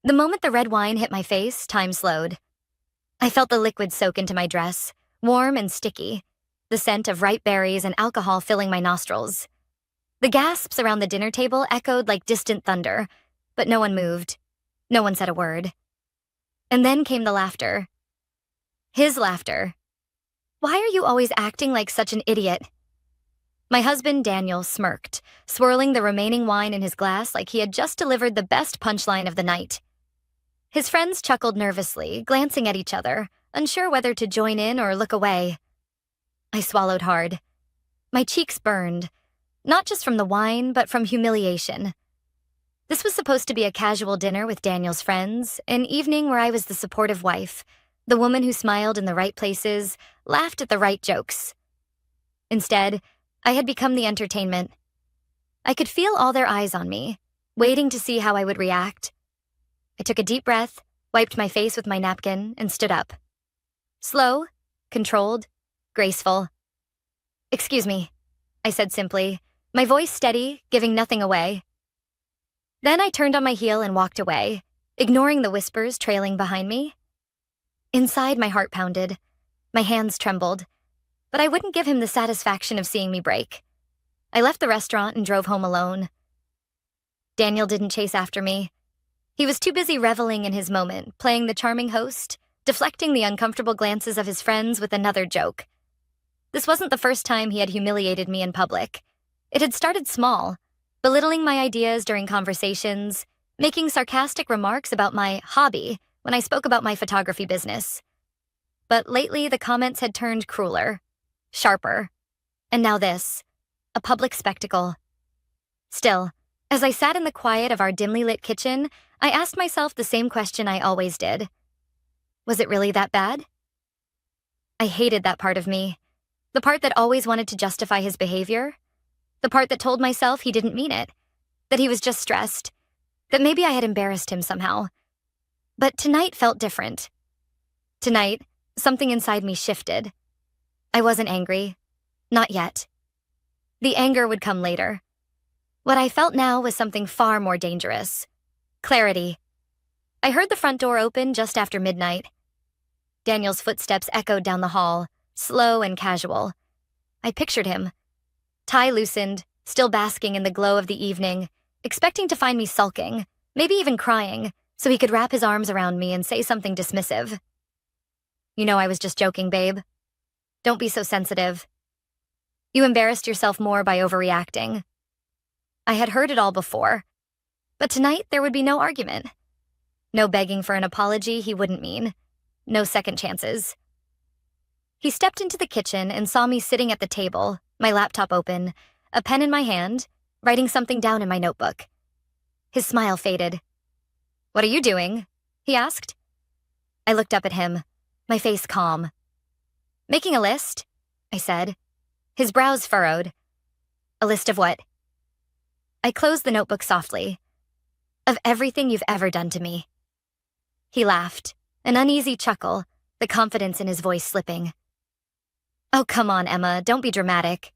The moment the red wine hit my face, time slowed. I felt the liquid soak into my dress, warm and sticky, the scent of ripe berries and alcohol filling my nostrils. The gasps around the dinner table echoed like distant thunder, but no one moved. No one said a word. And then came the laughter. His laughter. "Why are you always acting like such an idiot?" My husband, Daniel, smirked, swirling the remaining wine in his glass like he had just delivered the best punchline of the night. His friends chuckled nervously, glancing at each other, unsure whether to join in or look away. I swallowed hard. My cheeks burned, not just from the wine, but from humiliation. This was supposed to be a casual dinner with Daniel's friends, an evening where I was the supportive wife, the woman who smiled in the right places, laughed at the right jokes. Instead, I had become the entertainment. I could feel all their eyes on me, waiting to see how I would react. I took a deep breath, wiped my face with my napkin, and stood up. Slow, controlled, graceful. "Excuse me," I said simply, my voice steady, giving nothing away. Then I turned on my heel and walked away, ignoring the whispers trailing behind me. Inside, my heart pounded. My hands trembled. But I wouldn't give him the satisfaction of seeing me break. I left the restaurant and drove home alone. Daniel didn't chase after me. He was too busy reveling in his moment, playing the charming host, deflecting the uncomfortable glances of his friends with another joke. This wasn't the first time he had humiliated me in public. It had started small, belittling my ideas during conversations, making sarcastic remarks about my hobby when I spoke about my photography business. But lately, the comments had turned crueler, sharper, and now this, a public spectacle. Still, as I sat in the quiet of our dimly lit kitchen, I asked myself the same question I always did. Was it really that bad? I hated that part of me, the part that always wanted to justify his behavior, the part that told myself he didn't mean it, that he was just stressed, that maybe I had embarrassed him somehow. But tonight felt different. Tonight, something inside me shifted. I wasn't angry. Not yet. The anger would come later. What I felt now was something far more dangerous. Clarity. I heard the front door open just after midnight. Daniel's footsteps echoed down the hall, slow and casual. I pictured him. Tie loosened, still basking in the glow of the evening, expecting to find me sulking, maybe even crying, so he could wrap his arms around me and say something dismissive. "You know I was just joking, babe. Don't be so sensitive. You embarrassed yourself more by overreacting." I had heard it all before, but tonight there would be no argument. No begging for an apology he wouldn't mean. No second chances. He stepped into the kitchen and saw me sitting at the table, my laptop open, a pen in my hand, writing something down in my notebook. His smile faded. "What are you doing?" he asked. I looked up at him, my face calm. "Making a list," I said. His brows furrowed. "A list of what?" I closed the notebook softly. "Of everything you've ever done to me." He laughed, an uneasy chuckle, the confidence in his voice slipping. "Oh, come on, Emma, don't be dramatic."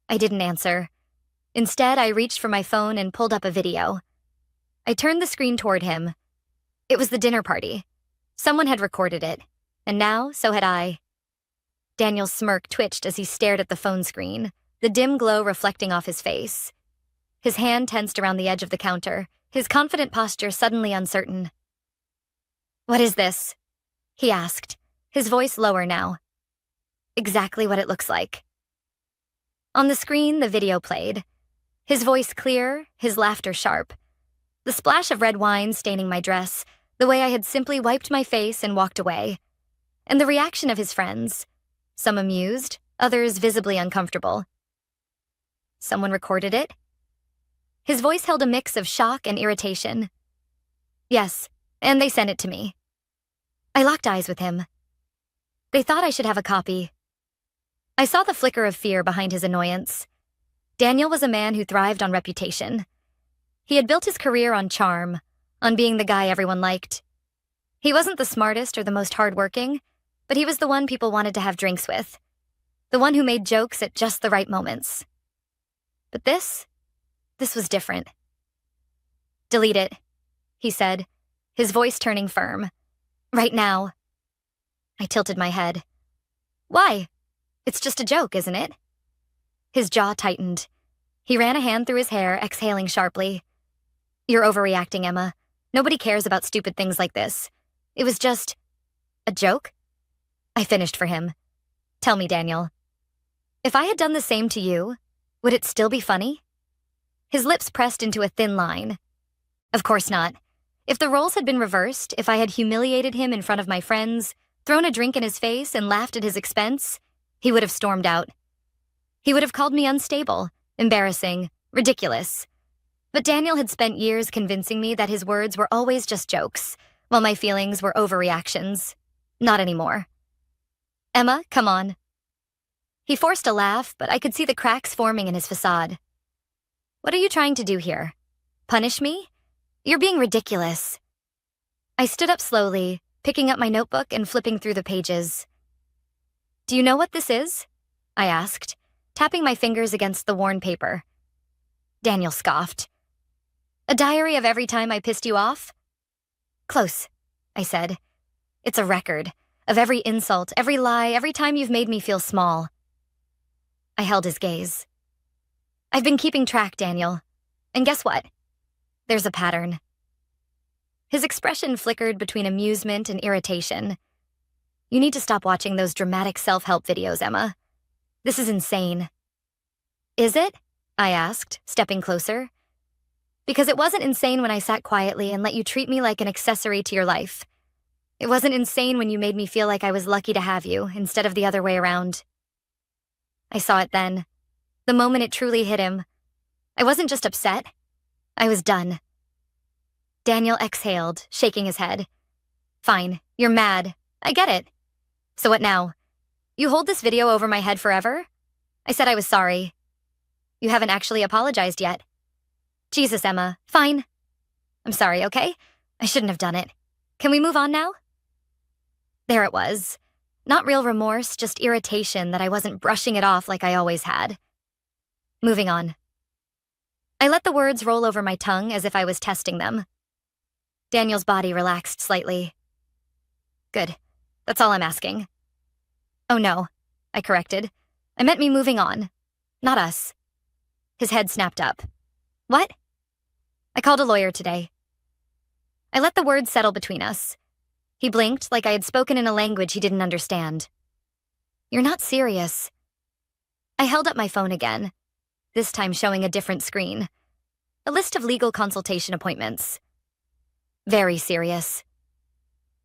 I didn't answer. Instead, I reached for my phone and pulled up a video. I turned the screen toward him. It was the dinner party. Someone had recorded it, and now so had I. Daniel's smirk twitched as he stared at the phone screen, the dim glow reflecting off his face. His hand tensed around the edge of the counter, his confident posture suddenly uncertain. "What is this?" he asked, his voice lower now. "Exactly what it looks like." On the screen, the video played. His voice clear, his laughter sharp. The splash of red wine staining my dress, the way I had simply wiped my face and walked away. And the reaction of his friends, some amused, others visibly uncomfortable. Someone recorded it? His voice held a mix of shock and irritation. "Yes, and they sent it to me." I locked eyes with him. They thought I should have a copy. I saw the flicker of fear behind his annoyance. Daniel was a man who thrived on reputation. He had built his career on charm, on being the guy everyone liked. He wasn't the smartest or the most hardworking, but he was the one people wanted to have drinks with. The one who made jokes at just the right moments. But this was different. "Delete it," he said, his voice turning firm. Right now. I tilted my head. Why? It's just a joke, isn't it? His jaw tightened. He ran a hand through his hair, exhaling sharply. You're overreacting, Emma. Nobody cares about stupid things like this. It was just a joke? I finished for him. Tell me, Daniel. If I had done the same to you, would it still be funny? His lips pressed into a thin line. Of course not. If the roles had been reversed, if I had humiliated him in front of my friends, thrown a drink in his face, and laughed at his expense, he would have stormed out. He would have called me unstable, embarrassing, ridiculous. But Daniel had spent years convincing me that his words were always just jokes, while my feelings were overreactions. Not anymore. Emma, come on. He forced a laugh, but I could see the cracks forming in his facade. What are you trying to do here? Punish me? You're being ridiculous. I stood up slowly, picking up my notebook and flipping through the pages. Do you know what this is? I asked, tapping my fingers against the worn paper. Daniel scoffed. A diary of every time I pissed you off? Close, I said. It's a record of every insult, every lie, every time you've made me feel small. I held his gaze. I've been keeping track, Daniel. And guess what? There's a pattern. His expression flickered between amusement and irritation. You need to stop watching those dramatic self-help videos, Emma. This is insane. Is it? I asked, stepping closer. Because it wasn't insane when I sat quietly and let you treat me like an accessory to your life. It wasn't insane when you made me feel like I was lucky to have you, instead of the other way around. I saw it then. The moment it truly hit him. I wasn't just upset. I was done. Daniel exhaled, shaking his head. Fine, you're mad. I get it. So what now? You hold this video over my head forever? I said I was sorry. You haven't actually apologized yet. Jesus, Emma. Fine. I'm sorry, okay? I shouldn't have done it. Can we move on now? There it was. Not real remorse, just irritation that I wasn't brushing it off like I always had. Moving on. I let the words roll over my tongue as if I was testing them. Daniel's body relaxed slightly. Good. That's all I'm asking. Oh no, I corrected. I meant me moving on. Not us. His head snapped up. What? I called a lawyer today. I let the words settle between us. He blinked like I had spoken in a language he didn't understand. You're not serious. I held up my phone again, this time showing a different screen. A list of legal consultation appointments. Very serious.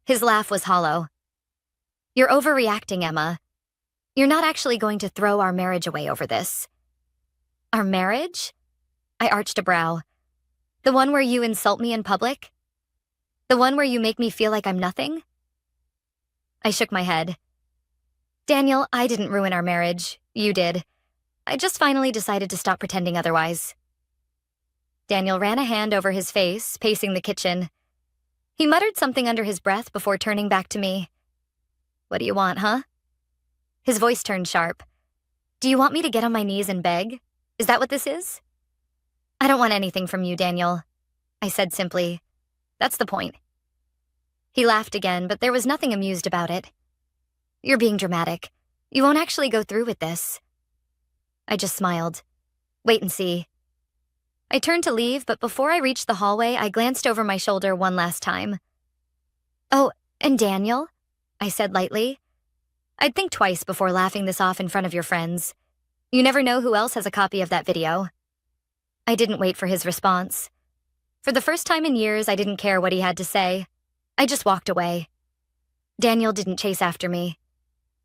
His laugh was hollow. You're overreacting, Emma. You're not actually going to throw our marriage away over this. Our marriage? I arched a brow. The one where you insult me in public? The one where you make me feel like I'm nothing? I shook my head. Daniel, I didn't ruin our marriage. You did. I just finally decided to stop pretending otherwise. Daniel ran a hand over his face, pacing the kitchen. He muttered something under his breath before turning back to me. What do you want, huh? His voice turned sharp. Do you want me to get on my knees and beg? Is that what this is? I don't want anything from you, Daniel. I said simply. That's the point. He laughed again, but there was nothing amused about it. You're being dramatic. You won't actually go through with this. I just smiled. Wait and see. I turned to leave, but before I reached the hallway, I glanced over my shoulder one last time. Oh, and Daniel? I said lightly. I'd think twice before laughing this off in front of your friends. You never know who else has a copy of that video. I didn't wait for his response. For the first time in years, I didn't care what he had to say. I just walked away. Daniel didn't chase after me.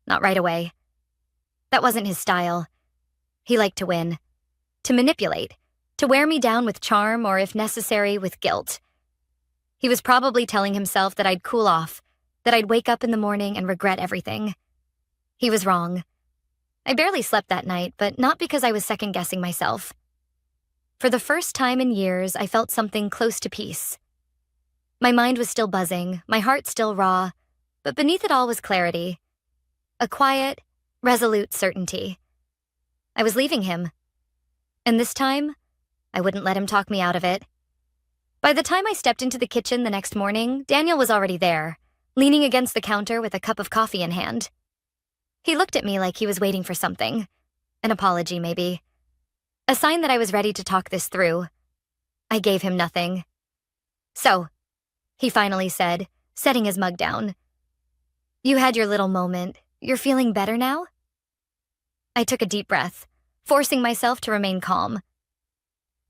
Not right away. That wasn't his style. He liked to win. To manipulate. To wear me down with charm or, if necessary, with guilt. He was probably telling himself that I'd cool off, that I'd wake up in the morning and regret everything. He was wrong. I barely slept that night, but not because I was second-guessing myself. For the first time in years, I felt something close to peace. My mind was still buzzing, my heart still raw, but beneath it all was clarity. A quiet, resolute certainty. I was leaving him. And this time, I wouldn't let him talk me out of it. By the time I stepped into the kitchen the next morning, Daniel was already there, leaning against the counter with a cup of coffee in hand. He looked at me like he was waiting for something. An apology, maybe. A sign that I was ready to talk this through. I gave him nothing. "So," he finally said, setting his mug down. "You had your little moment. You're feeling better now?" I took a deep breath, forcing myself to remain calm.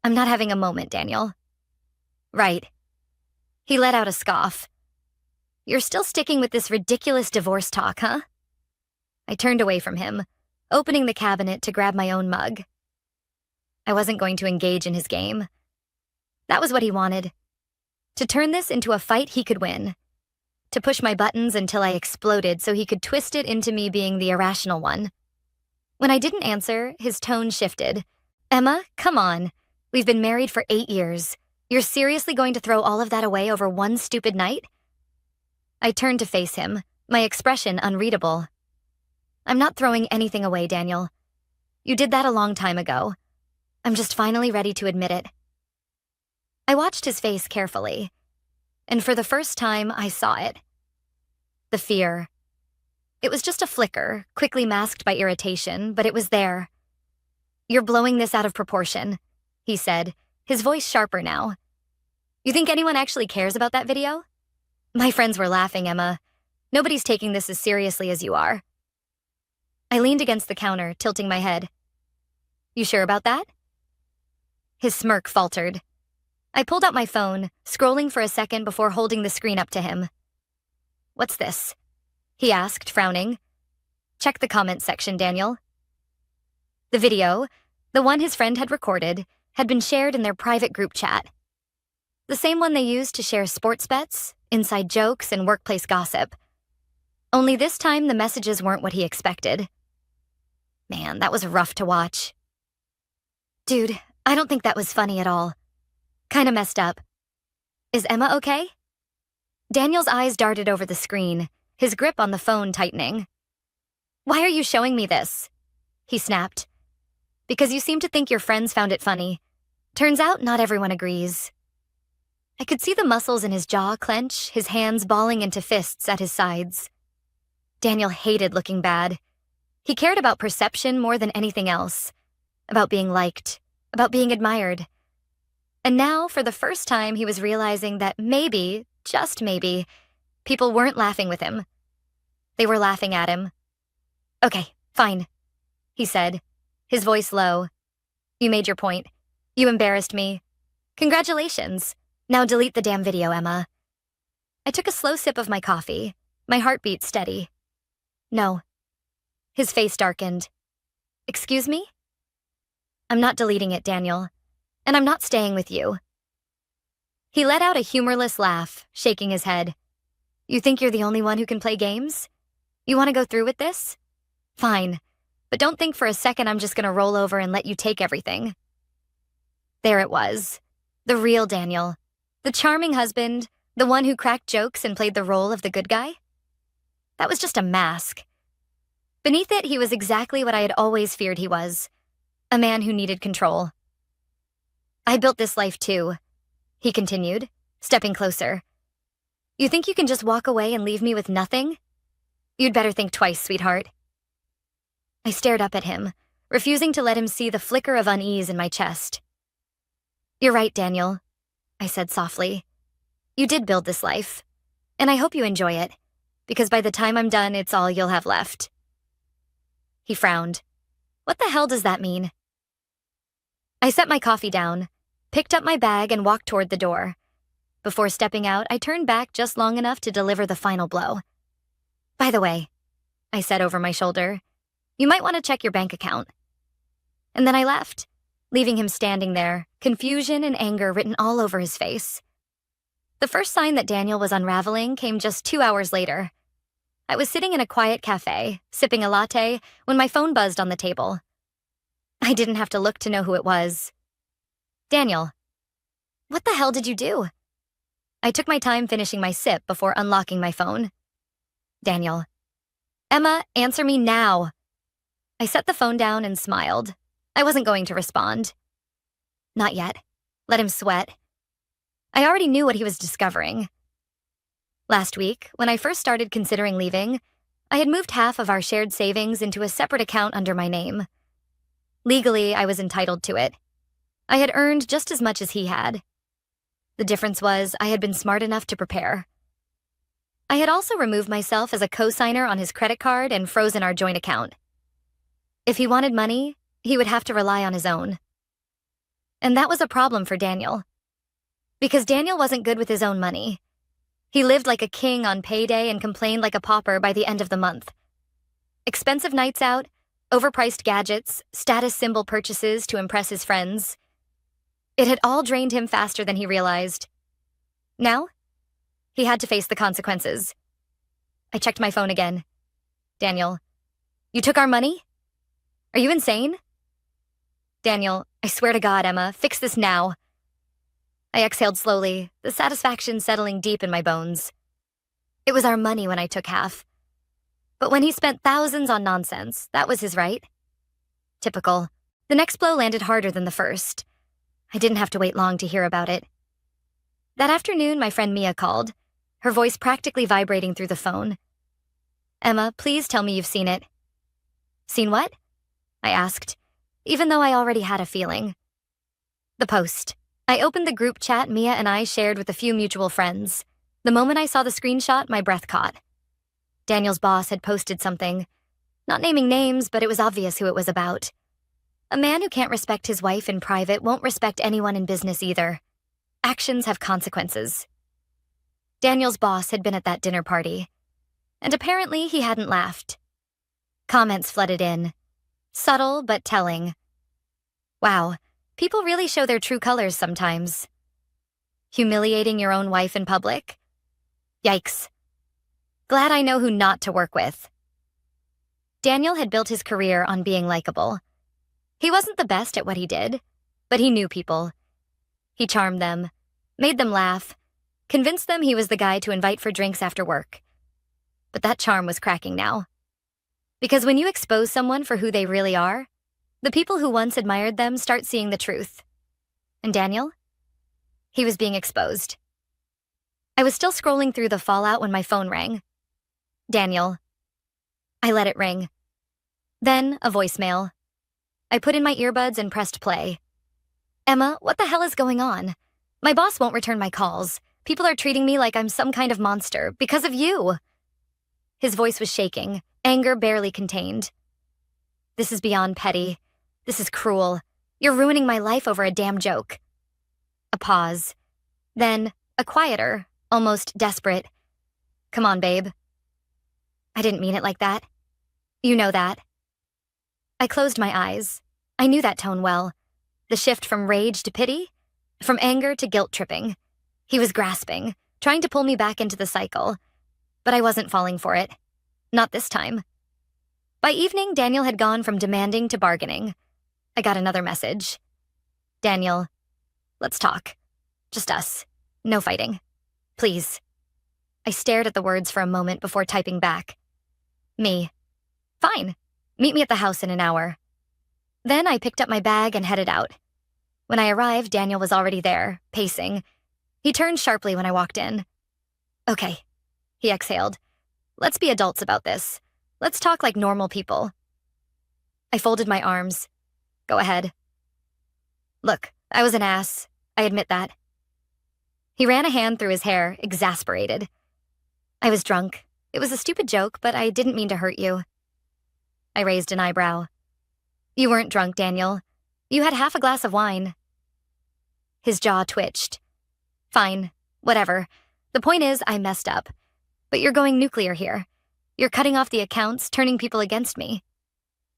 "I'm not having a moment, Daniel." "Right." He let out a scoff. "You're still sticking with this ridiculous divorce talk, huh?" I turned away from him, opening the cabinet to grab my own mug. I wasn't going to engage in his game. That was what he wanted. To turn this into a fight he could win. To push my buttons until I exploded so he could twist it into me being the irrational one. When I didn't answer, his tone shifted. "Emma, come on. We've been married for 8 years. You're seriously going to throw all of that away over one stupid night?" I turned to face him, my expression unreadable. "I'm not throwing anything away, Daniel. You did that a long time ago. I'm just finally ready to admit it." I watched his face carefully, and for the first time, I saw it. The fear. It was just a flicker, quickly masked by irritation, but it was there. "You're blowing this out of proportion," he said, his voice sharper now. "You think anyone actually cares about that video?" "My friends were laughing, Emma. Nobody's taking this as seriously as you are." I leaned against the counter, tilting my head. "You sure about that?" His smirk faltered. I pulled out my phone, scrolling for a second before holding the screen up to him. "What's this?" he asked, frowning. "Check the comments section, Daniel." The video, the one his friend had recorded, had been shared in their private group chat. The same one they used to share sports bets, inside jokes, and workplace gossip. Only this time, the messages weren't what he expected. Man, that was rough to watch. "Dude, I don't think that was funny at all. Kinda messed up. Is Emma okay?" Daniel's eyes darted over the screen, his grip on the phone tightening. "Why are you showing me this?" he snapped. "Because you seem to think your friends found it funny. Turns out not everyone agrees." I could see the muscles in his jaw clench, his hands balling into fists at his sides. Daniel hated looking bad. He cared about perception more than anything else. About being liked, about being admired. And now, for the first time, he was realizing that maybe, just maybe, people weren't laughing with him. They were laughing at him. "Okay, fine," he said, his voice low. "You made your point. You embarrassed me. Congratulations. Now delete the damn video, Emma." I took a slow sip of my coffee, my heartbeat steady. "No." His face darkened. "Excuse me?" "I'm not deleting it, Daniel. And I'm not staying with you." He let out a humorless laugh, shaking his head. "You think you're the only one who can play games? You want to go through with this? Fine, but don't think for a second I'm just going to roll over and let you take everything." There it was. The real Daniel. The charming husband, the one who cracked jokes and played the role of the good guy. That was just a mask. Beneath it, he was exactly what I had always feared he was. A man who needed control. "I built this life too," he continued, stepping closer. "You think you can just walk away and leave me with nothing? You'd better think twice, sweetheart." I stared up at him, refusing to let him see the flicker of unease in my chest. "You're right, Daniel," I said softly. "You did build this life, and I hope you enjoy it, because by the time I'm done, it's all you'll have left." He frowned. "What the hell does that mean?" I set my coffee down, picked up my bag, and walked toward the door. Before stepping out, I turned back just long enough to deliver the final blow. "By the way," I said over my shoulder, "you might want to check your bank account." And then I left, leaving him standing there, confusion and anger written all over his face. The first sign that Daniel was unraveling came just 2 hours later. I was sitting in a quiet cafe, sipping a latte, when my phone buzzed on the table. I didn't have to look to know who it was. "Daniel." "What the hell did you do?" I took my time finishing my sip before unlocking my phone. "Daniel." "Emma, answer me now." I set the phone down and smiled. I wasn't going to respond. "Not yet. Let him sweat." I already knew what he was discovering. Last week, when I first started considering leaving, I had moved half of our shared savings into a separate account under my name. Legally, I was entitled to it. I had earned just as much as he had. The difference was I had been smart enough to prepare. I had also removed myself as a co-signer on his credit card and frozen our joint account. If he wanted money, he would have to rely on his own. And that was a problem for Daniel. Because Daniel wasn't good with his own money. He lived like a king on payday and complained like a pauper by the end of the month. Expensive nights out, overpriced gadgets, status symbol purchases to impress his friends. It had all drained him faster than he realized. Now, he had to face the consequences. I checked my phone again. Daniel, you took our money? Are you insane? Daniel, I swear to God, Emma, fix this now. I exhaled slowly, the satisfaction settling deep in my bones. It was our money when I took half. But when he spent thousands on nonsense, that was his right. Typical. The next blow landed harder than the first. I didn't have to wait long to hear about it. That afternoon, my friend Mia called, her voice practically vibrating through the phone. Emma, please tell me you've seen it. Seen what? I asked, even though I already had a feeling. The post. I opened the group chat Mia and I shared with a few mutual friends. The moment I saw the screenshot, my breath caught. Daniel's boss had posted something. Not naming names, but it was obvious who it was about. A man who can't respect his wife in private won't respect anyone in business either. Actions have consequences. Daniel's boss had been at that dinner party, and apparently he hadn't laughed. Comments flooded in. Subtle but telling. Wow, people really show their true colors sometimes. Humiliating your own wife in public? Yikes. Glad I know who not to work with. Daniel had built his career on being likable. He wasn't the best at what he did, but he knew people. He charmed them, made them laugh, convinced them he was the guy to invite for drinks after work. But that charm was cracking now. Because when you expose someone for who they really are, the people who once admired them start seeing the truth. And Daniel? He was being exposed. I was still scrolling through the fallout when my phone rang. Daniel. I let it ring. Then, a voicemail. I put in my earbuds and pressed play. Emma, what the hell is going on? My boss won't return my calls. People are treating me like I'm some kind of monster because of you. His voice was shaking, anger barely contained. This is beyond petty. This is cruel. You're ruining my life over a damn joke. A pause. Then, a quieter, almost desperate. Come on, babe. I didn't mean it like that. You know that. I closed my eyes. I knew that tone well. The shift from rage to pity, from anger to guilt-tripping. He was grasping, trying to pull me back into the cycle. But I wasn't falling for it. Not this time. By evening, Daniel had gone from demanding to bargaining. I got another message. Daniel, let's talk. Just us. No fighting. Please. I stared at the words for a moment before typing back. Me. Fine. Meet me at the house in an hour. Then I picked up my bag and headed out. When I arrived, Daniel was already there, pacing. He turned sharply when I walked in. Okay, he exhaled. Let's be adults about this. Let's talk like normal people. I folded my arms. Go ahead. Look, I was an ass. I admit that. He ran a hand through his hair, exasperated. I was drunk. It was a stupid joke, but I didn't mean to hurt you. I raised an eyebrow. You weren't drunk, Daniel. You had half a glass of wine. His jaw twitched. Fine, whatever. The point is, I messed up. But you're going nuclear here. You're cutting off the accounts, turning people against me.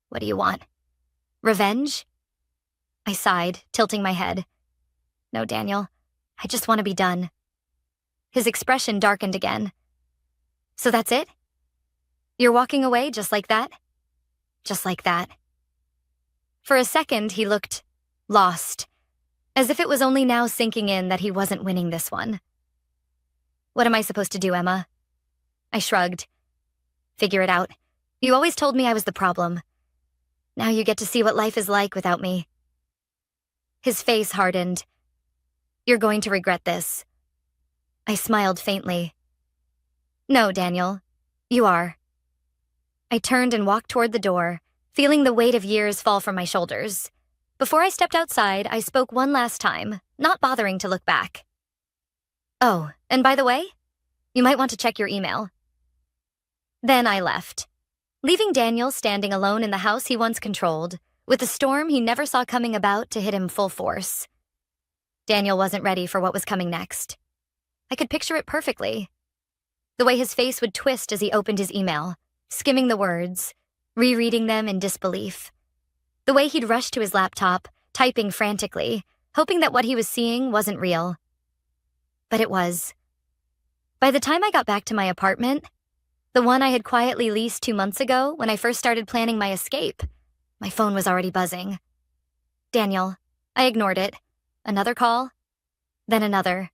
What do you want? Revenge? I sighed, tilting my head. No, Daniel. I just want to be done. His expression darkened again. So that's it? You're walking away just like that? Just like that. For a second, he looked lost, as if it was only now sinking in that he wasn't winning this one. What am I supposed to do, Emma? I shrugged. Figure it out. You always told me I was the problem. Now you get to see what life is like without me. His face hardened. You're going to regret this. I smiled faintly. No, Daniel. You are. I turned and walked toward the door, feeling the weight of years fall from my shoulders. Before I stepped outside, I spoke one last time, not bothering to look back. Oh, and by the way, you might want to check your email. Then I left, leaving Daniel standing alone in the house he once controlled, with a storm he never saw coming about to hit him full force. Daniel wasn't ready for what was coming next. I could picture it perfectly. The way his face would twist as he opened his email, skimming the words, rereading them in disbelief. The way he'd rush to his laptop, typing frantically, hoping that what he was seeing wasn't real. But it was. By the time I got back to my apartment, the one I had quietly leased 2 months ago when I first started planning my escape, my phone was already buzzing. Daniel. I ignored it. Another call. Then another.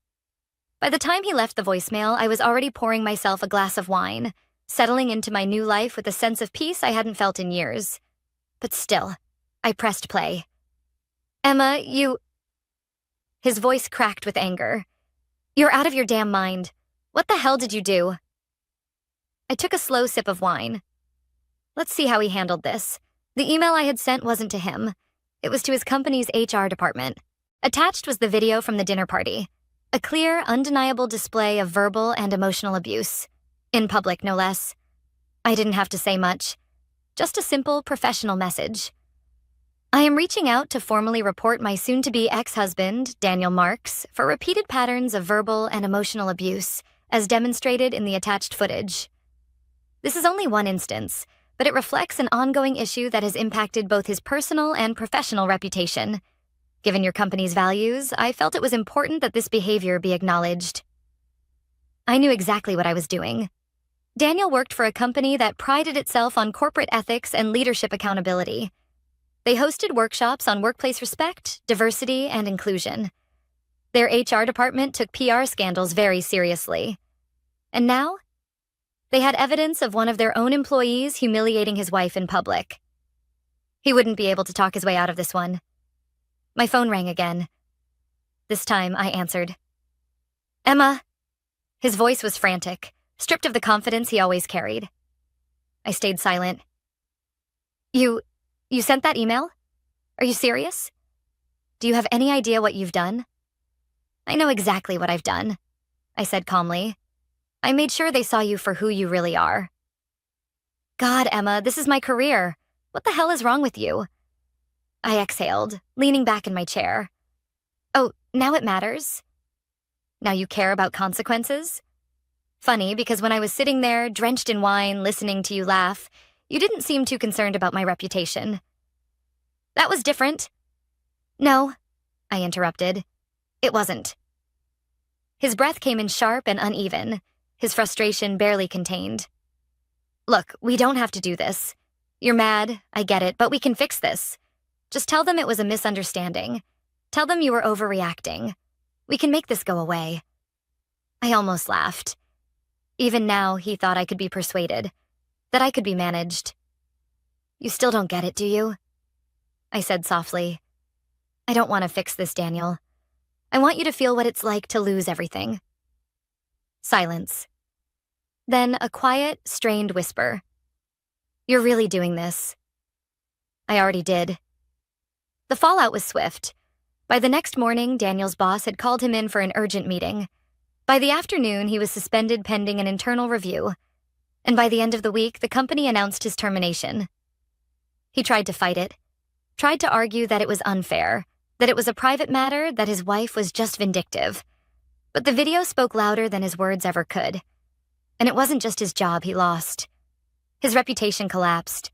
By the time he left the voicemail, I was already pouring myself a glass of wine, settling into my new life with a sense of peace I hadn't felt in years. But still, I pressed play. Emma, you... His voice cracked with anger. You're out of your damn mind. What the hell did you do? I took a slow sip of wine. Let's see how he handled this. The email I had sent wasn't to him. It was to his company's HR department. Attached was the video from the dinner party. A clear, undeniable display of verbal and emotional abuse. In public, no less. I didn't have to say much. Just a simple, professional message. I am reaching out to formally report my soon-to-be ex-husband, Daniel Marks, for repeated patterns of verbal and emotional abuse, as demonstrated in the attached footage. This is only one instance, but it reflects an ongoing issue that has impacted both his personal and professional reputation. Given your company's values, I felt it was important that this behavior be acknowledged. I knew exactly what I was doing. Daniel worked for a company that prided itself on corporate ethics and leadership accountability. They hosted workshops on workplace respect, diversity, and inclusion. Their HR department took PR scandals very seriously. And now, they had evidence of one of their own employees humiliating his wife in public. He wouldn't be able to talk his way out of this one. My phone rang again. This time, I answered. Emma. His voice was frantic, stripped of the confidence he always carried. I stayed silent. You sent that email? Are you serious? Do you have any idea what you've done? I know exactly what I've done, I said calmly. I made sure they saw you for who you really are. God, Emma, this is my career. What the hell is wrong with you? I exhaled, leaning back in my chair. Oh, now it matters? Now you care about consequences? Funny, because when I was sitting there, drenched in wine, listening to you laugh, you didn't seem too concerned about my reputation. That was different. No, I interrupted. It wasn't. His breath came in sharp and uneven, his frustration barely contained. Look, we don't have to do this. You're mad, I get it, but we can fix this. Just tell them it was a misunderstanding. Tell them you were overreacting. We can make this go away. I almost laughed. Even now, he thought I could be persuaded, that I could be managed. You still don't get it, do you? I said softly. I don't want to fix this, Daniel. I want you to feel what it's like to lose everything. Silence. Then a quiet, strained whisper. You're really doing this. I already did. The fallout was swift. By the next morning, Daniel's boss had called him in for an urgent meeting. By the afternoon, he was suspended pending an internal review. And by the end of the week, the company announced his termination. He tried to fight it, tried to argue that it was unfair, that it was a private matter, that his wife was just vindictive. But the video spoke louder than his words ever could. And it wasn't just his job he lost. His reputation collapsed.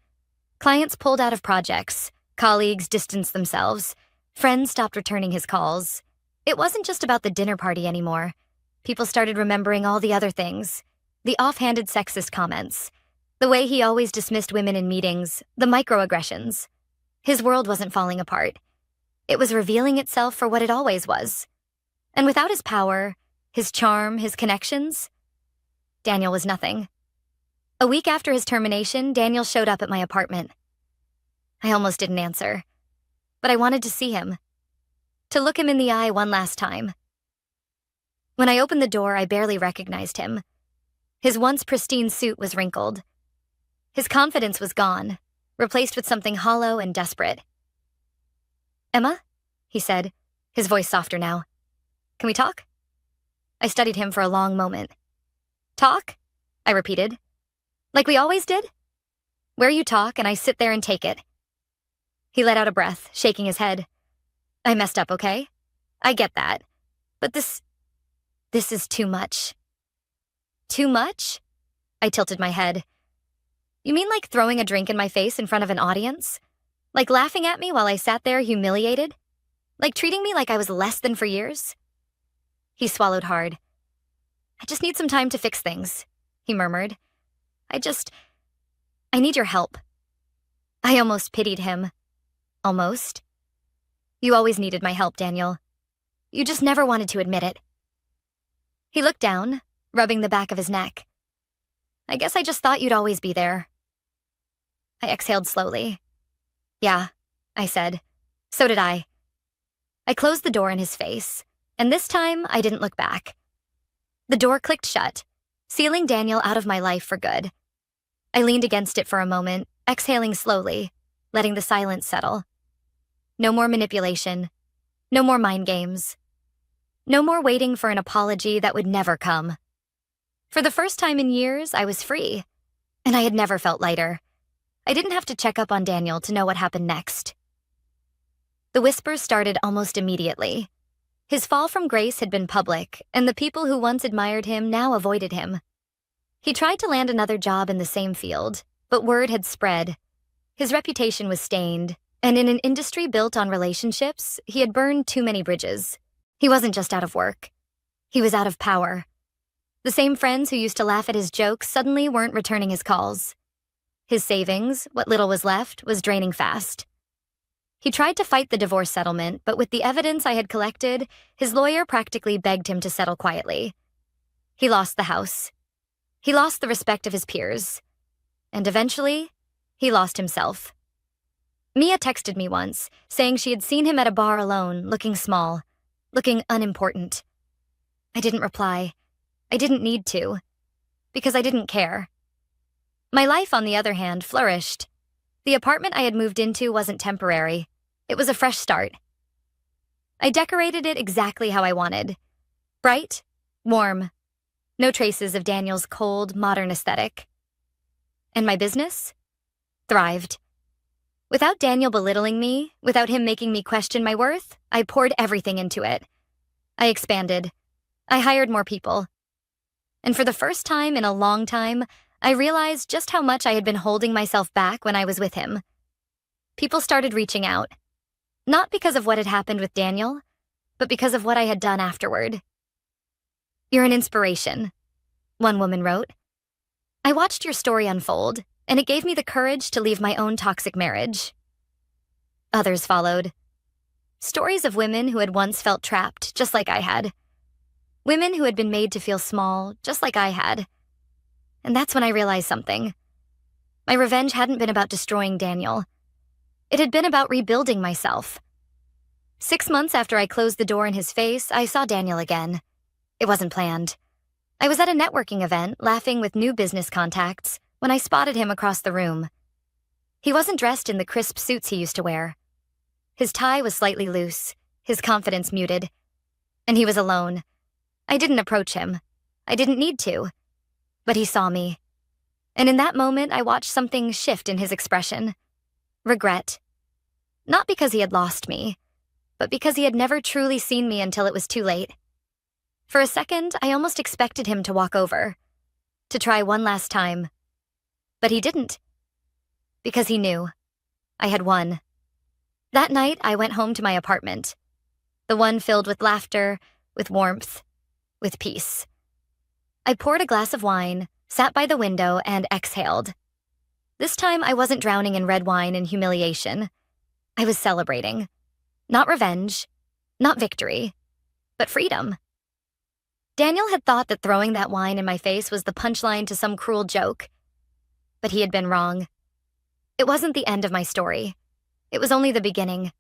Clients pulled out of projects, colleagues distanced themselves, friends stopped returning his calls. It wasn't just about the dinner party anymore. People started remembering all the other things. The offhanded sexist comments, the way he always dismissed women in meetings, the microaggressions. His world wasn't falling apart. It was revealing itself for what it always was. And without his power, his charm, his connections, Daniel was nothing. A week after his termination, Daniel showed up at my apartment. I almost didn't answer, but I wanted to see him, to look him in the eye one last time. When I opened the door, I barely recognized him. His once pristine suit was wrinkled. His confidence was gone, replaced with something hollow and desperate. "Emma?" he said, his voice softer now. "Can we talk?" I studied him for a long moment. "Talk?" I repeated. "Like we always did? Where you talk and I sit there and take it." He let out a breath, shaking his head. "I messed up, okay? I get that. But this is too much." "Too much?" I tilted my head. "You mean like throwing a drink in my face in front of an audience? Like laughing at me while I sat there humiliated? Like treating me like I was less than for years?" He swallowed hard. "I just need some time to fix things," he murmured. I need your help." I almost pitied him. Almost. "You always needed my help, Daniel. You just never wanted to admit it." He looked down, rubbing the back of his neck. "I guess I just thought you'd always be there." I exhaled slowly. "Yeah," I said. "So did I." I closed the door in his face, and this time I didn't look back. The door clicked shut, sealing Daniel out of my life for good. I leaned against it for a moment, exhaling slowly, letting the silence settle. No more manipulation. No more mind games. No more waiting for an apology that would never come. For the first time in years, I was free, and I had never felt lighter. I didn't have to check up on Daniel to know what happened next. The whispers started almost immediately. His fall from grace had been public, and the people who once admired him now avoided him. He tried to land another job in the same field, but word had spread. His reputation was stained, and in an industry built on relationships, he had burned too many bridges. He wasn't just out of work. He was out of power. The same friends who used to laugh at his jokes suddenly weren't returning his calls. His savings, what little was left, was draining fast. He tried to fight the divorce settlement, but with the evidence I had collected, his lawyer practically begged him to settle quietly. He lost the house. He lost the respect of his peers. And eventually, he lost himself. Mia texted me once, saying she had seen him at a bar alone, looking small, looking unimportant. I didn't reply. I didn't need to, because I didn't care. My life, on the other hand, flourished. The apartment I had moved into wasn't temporary. It was a fresh start. I decorated it exactly how I wanted. Bright, warm, no traces of Daniel's cold, modern aesthetic. And my business? Thrived. Without Daniel belittling me, without him making me question my worth, I poured everything into it. I expanded. I hired more people. And for the first time in a long time, I realized just how much I had been holding myself back when I was with him. People started reaching out. Not because of what had happened with Daniel, but because of what I had done afterward. "You're an inspiration," one woman wrote. "I watched your story unfold, and it gave me the courage to leave my own toxic marriage." Others followed. Stories of women who had once felt trapped, just like I had. Women who had been made to feel small, just like I had. And that's when I realized something. My revenge hadn't been about destroying Daniel. It had been about rebuilding myself. 6 months after I closed the door in his face, I saw Daniel again. It wasn't planned. I was at a networking event, laughing with new business contacts, when I spotted him across the room. He wasn't dressed in the crisp suits he used to wear. His tie was slightly loose, his confidence muted. And he was alone. I didn't approach him. I didn't need to. But he saw me. And in that moment, I watched something shift in his expression. Regret. Not because he had lost me, but because he had never truly seen me until it was too late. For a second, I almost expected him to walk over, to try one last time. But he didn't. Because he knew. I had won. That night, I went home to my apartment. The one filled with laughter, with warmth, with peace. I poured a glass of wine, sat by the window, and exhaled. This time, I wasn't drowning in red wine and humiliation. I was celebrating. Not revenge, not victory, but freedom. Daniel had thought that throwing that wine in my face was the punchline to some cruel joke. But he had been wrong. It wasn't the end of my story. It was only the beginning.